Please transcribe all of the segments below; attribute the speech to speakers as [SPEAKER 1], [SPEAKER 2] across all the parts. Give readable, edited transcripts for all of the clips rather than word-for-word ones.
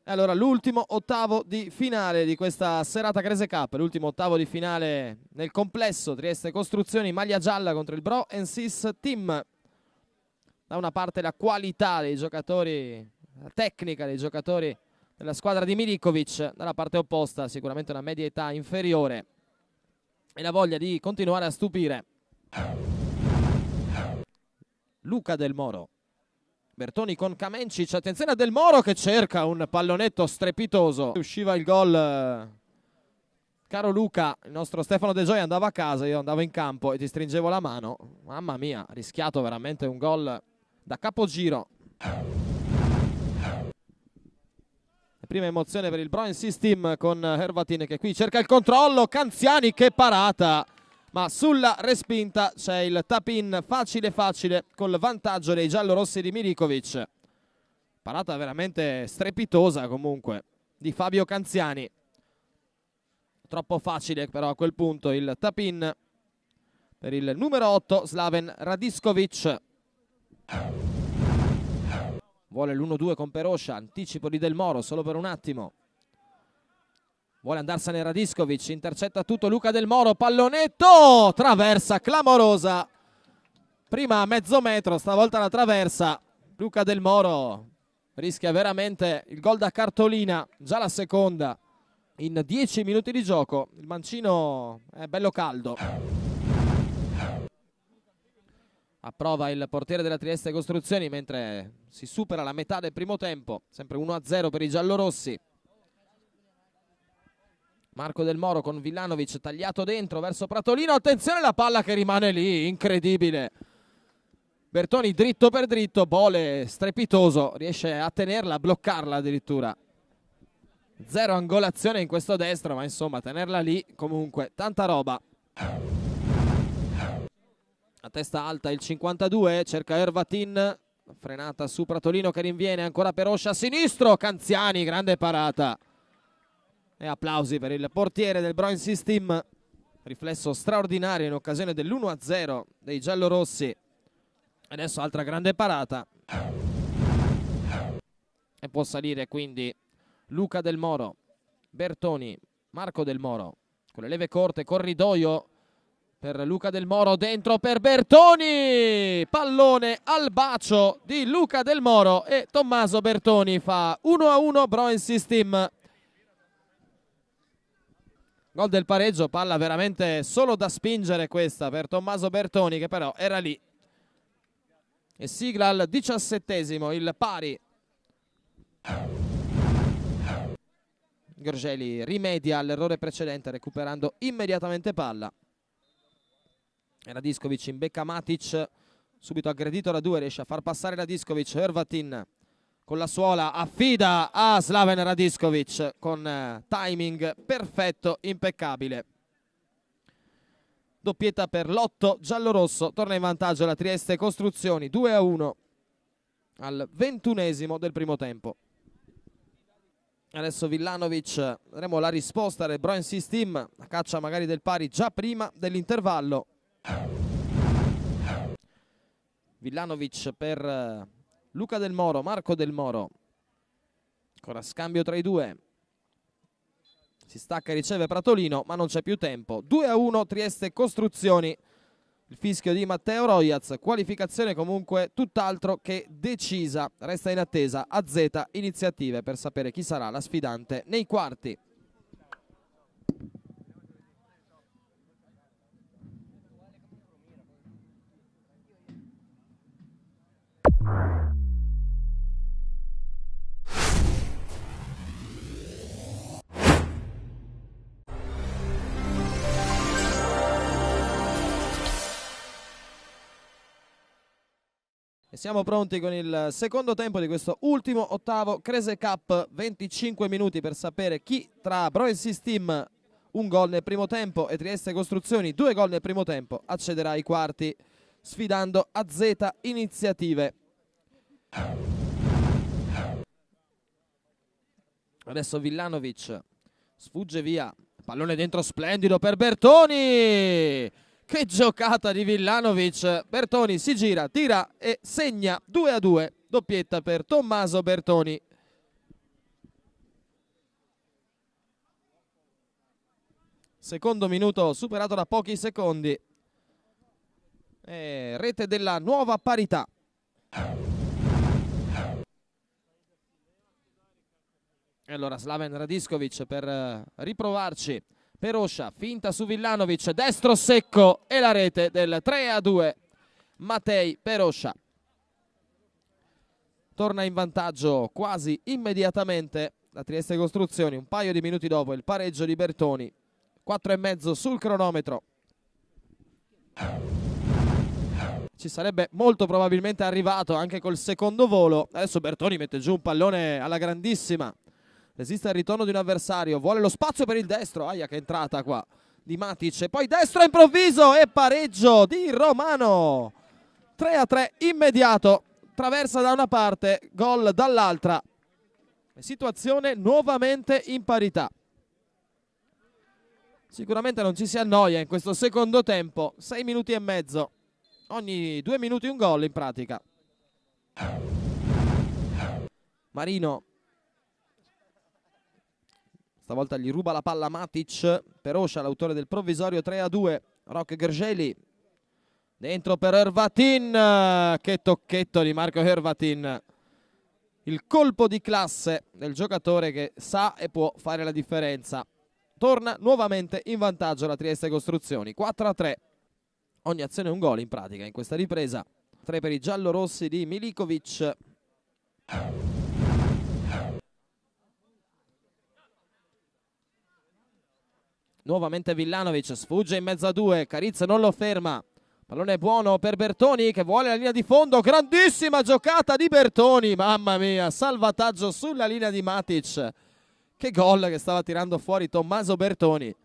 [SPEAKER 1] E allora l'ultimo ottavo di finale di questa serata Crese Cup, l'ultimo ottavo di finale nel complesso. Trieste Costruzioni, maglia gialla contro il Bro Sis Team. Da una parte la qualità dei giocatori, la tecnica dei giocatori della squadra di Milikovic, dalla parte opposta sicuramente una media età inferiore e la voglia di continuare a stupire. Luca Del Moro, Bertoni con Kamencic, attenzione a Del Moro che cerca un pallonetto strepitoso. Usciva il gol, caro Luca, il nostro Stefano De Gioia andava a casa, io andavo in campo e ti stringevo la mano. Mamma mia, ha rischiato veramente un gol da capogiro. Prima emozione per il Bro Sis Team con Hervatin che qui cerca il controllo, Canziani che parata, ma sulla respinta c'è il tap-in facile facile col vantaggio dei giallorossi di Milikovic. Parata veramente strepitosa comunque di Fabio Canziani. Troppo facile però a quel punto il tap-in per il numero 8 Slaven Radiskovic. Vuole l'1-2 con Peroscia, anticipo di Del Moro solo per un attimo. Vuole andarsene Radiskovic, intercetta tutto Luca Del Moro, pallonetto, traversa clamorosa. Prima a mezzo metro, stavolta la traversa. Luca Del Moro rischia veramente il gol da cartolina, già la seconda in 10 minuti di gioco. Il mancino è bello caldo. Approva il portiere della Trieste Costruzioni mentre si supera la metà del primo tempo. Sempre 1-0 per i giallorossi. Marco Del Moro con Villanovic tagliato dentro verso Pratolino. Attenzione la palla che rimane lì, incredibile. Bertoni dritto per dritto, Bole strepitoso, riesce a tenerla, a bloccarla addirittura. Zero angolazione in questo destro, ma insomma tenerla lì comunque tanta roba. A testa alta il 52, cerca Hervatin, frenata su Pratolino che rinviene, ancora Peroscia a sinistro, Canziani, grande parata. E applausi per il portiere del Bro Sis Team, riflesso straordinario in occasione dell'1-0 dei giallorossi. Adesso altra grande parata. E può salire quindi Luca Del Moro, Bertoni, Marco Del Moro, con le leve corte, corridoio per Luca Del Moro, dentro per Bertoni, pallone al bacio di Luca Del Moro e Tommaso Bertoni fa 1-1 Bro Sis Team. Gol del pareggio, palla veramente solo da spingere questa per Tommaso Bertoni che però era lì. E sigla al 17esimo, il pari. Gorgeli rimedia all'errore precedente recuperando immediatamente palla. Radiskovic imbecca Matic, subito aggredito da due, riesce a far passare Radiskovic. Hervatin con la suola affida a Slaven Radiskovic con timing perfetto, impeccabile. Doppietta per l'8 giallorosso, torna in vantaggio la Trieste Costruzioni, 2-1 al 21esimo del primo tempo. Adesso Villanovic, vedremo la risposta del Bro Sis Team, la caccia magari del pari già prima dell'intervallo. Villanovic per Luca Del Moro, Marco Del Moro, ancora scambio tra i due, si stacca e riceve Pratolino ma non c'è più tempo. 2-1 Trieste Costruzioni, il fischio di Matteo Roiaz, qualificazione comunque tutt'altro che decisa, resta in attesa AZ Iniziative per sapere chi sarà la sfidante nei quarti. E siamo pronti con il secondo tempo di questo ultimo ottavo Crese Cup, 25 minuti per sapere chi tra Bro Sis Team, un gol nel primo tempo, e Trieste Costruzioni, 2 gol nel primo tempo, accederà ai quarti sfidando AZ Iniziative. Adesso Villanovic sfugge via, pallone dentro splendido per Bertoni. Che giocata di Villanovic, Bertoni si gira, tira e segna 2-2, doppietta per Tommaso Bertoni. secondo minuto superato da pochi secondi. Rete della nuova parità. E allora Slaven Radiskovic per riprovarci. Perosha, finta su Villanovic, destro secco e la rete del 3-2. Matej Perosha. Torna in vantaggio quasi immediatamente la Trieste Costruzioni, un paio di minuti dopo il pareggio di Bertoni. 4,5 sul cronometro. Ci sarebbe molto probabilmente arrivato anche col secondo volo. Adesso Bertoni mette giù un pallone alla grandissima. Resiste al ritorno di un avversario, vuole lo spazio per il destro. Aia, che entrata qua di Matic. E poi destro improvviso e pareggio di Romano. 3-3 immediato. Traversa da una parte, gol dall'altra. Situazione nuovamente in parità. Sicuramente non ci si annoia in questo secondo tempo. 6 minuti e mezzo. Ogni 2 minuti un gol in pratica. Marino. Stavolta gli ruba la palla Matic. Perosha, l'autore del provvisorio, 3-2. Rok Gergely. Dentro per Hrvatin. Che tocchetto di Marco Hrvatin. Il colpo di classe del giocatore che sa e può fare la differenza. Torna nuovamente in vantaggio la Trieste Costruzioni. 4-3. Ogni azione è un gol in pratica in questa ripresa. 3 per i giallorossi di Milikovic. Nuovamente Villanovic, sfugge in mezzo a due, Cariz non lo ferma. Pallone buono per Bertoni che vuole la linea di fondo, grandissima giocata di Bertoni, mamma mia, salvataggio sulla linea di Matic. Che gol che stava tirando fuori Tommaso Bertoni,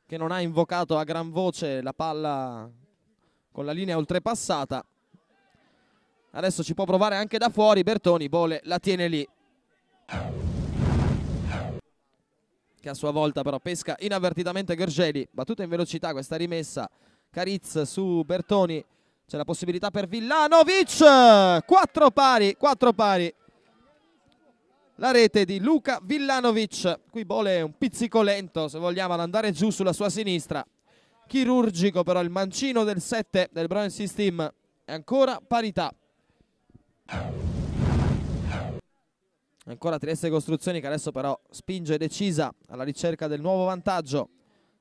[SPEAKER 1] che non ha invocato a gran voce la palla con la linea oltrepassata. Adesso ci può provare anche da fuori, Bertoni, Bole la tiene lì, che a sua volta però pesca inavvertitamente Gergely. Battuta in velocità questa rimessa, Cariz su Bertoni, c'è la possibilità per Villanovic, 4 pari. La rete di Luka Villanovic. Qui Bole un pizzico lento, se vogliamo, ad andare giù sulla sua sinistra. Chirurgico però il mancino del 7 del Brown System. È ancora parità. Ancora Trieste Costruzioni che adesso però spinge decisa alla ricerca del nuovo vantaggio.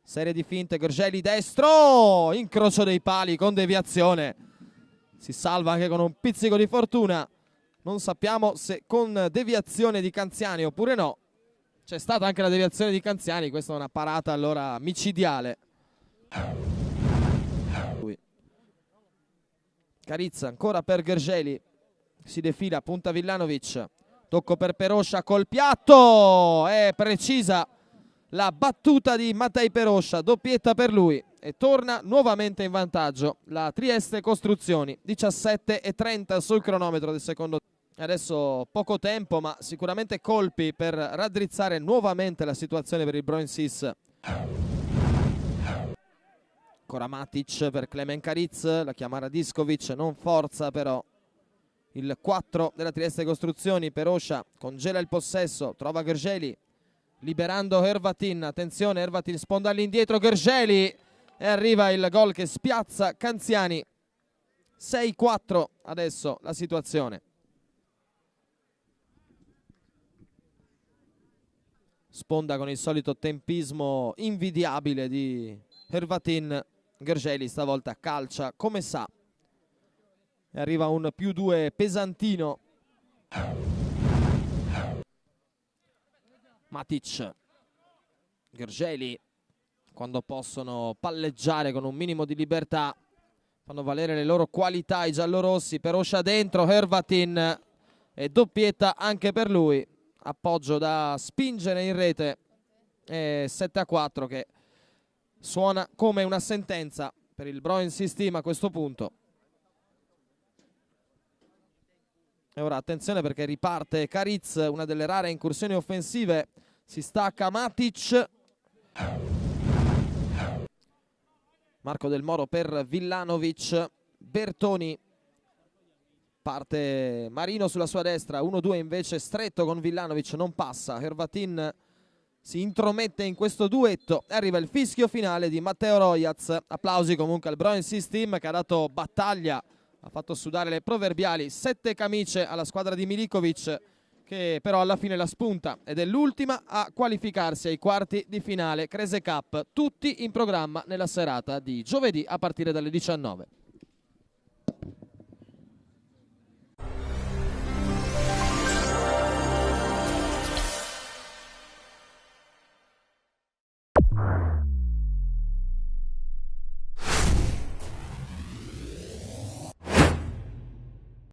[SPEAKER 1] Serie di finte, Gergely destro, incrocio dei pali con deviazione. Si salva anche con un pizzico di fortuna. Non sappiamo se con deviazione di Canziani oppure no. C'è stata anche la deviazione di Canziani, questa è una parata allora micidiale. Cariz ancora per Gergely, si defila, punta Villanovic. Tocco per Perosha col piatto, è precisa la battuta di Matej Perosha, doppietta per lui e torna nuovamente in vantaggio la Trieste Costruzioni. 17:30 sul cronometro del secondo tempo. Adesso poco tempo ma sicuramente colpi per raddrizzare nuovamente la situazione per il Brown Sis. Ancora Matic per Klemen Cariz, la chiama Radiskovic, non forza però il 4 della Trieste Costruzioni. Perosha congela il possesso, trova Gergely liberando Hrvatin. Attenzione, Hrvatin sponda all'indietro, Gergely e arriva il gol che spiazza Canziani. 6-4 adesso la situazione. Sponda con il solito tempismo invidiabile di Hrvatin. Gergely stavolta calcia come sa e arriva un +2 pesantino. Matic, Gergely, quando possono palleggiare con un minimo di libertà fanno valere le loro qualità i giallorossi. Perosha dentro, Hrvatin e doppietta anche per lui. Appoggio da spingere in rete e 7-4 che suona come una sentenza per il Brown System a questo punto. E ora attenzione perché riparte Cariz, una delle rare incursioni offensive. Si stacca Matic. Marco Del Moro per Villanovic. Bertoni. Parte Marino sulla sua destra. 1-2 invece stretto con Villanovic. Non passa. Hrvatin si intromette in questo duetto e arriva il fischio finale di Matteo Royaz. Applausi comunque al Brown Team che ha dato battaglia, ha fatto sudare le proverbiali 7 camicie alla squadra di Milikovic, che però alla fine la spunta ed è l'ultima a qualificarsi ai quarti di finale Krese Cup, tutti in programma nella serata di giovedì a partire dalle 19.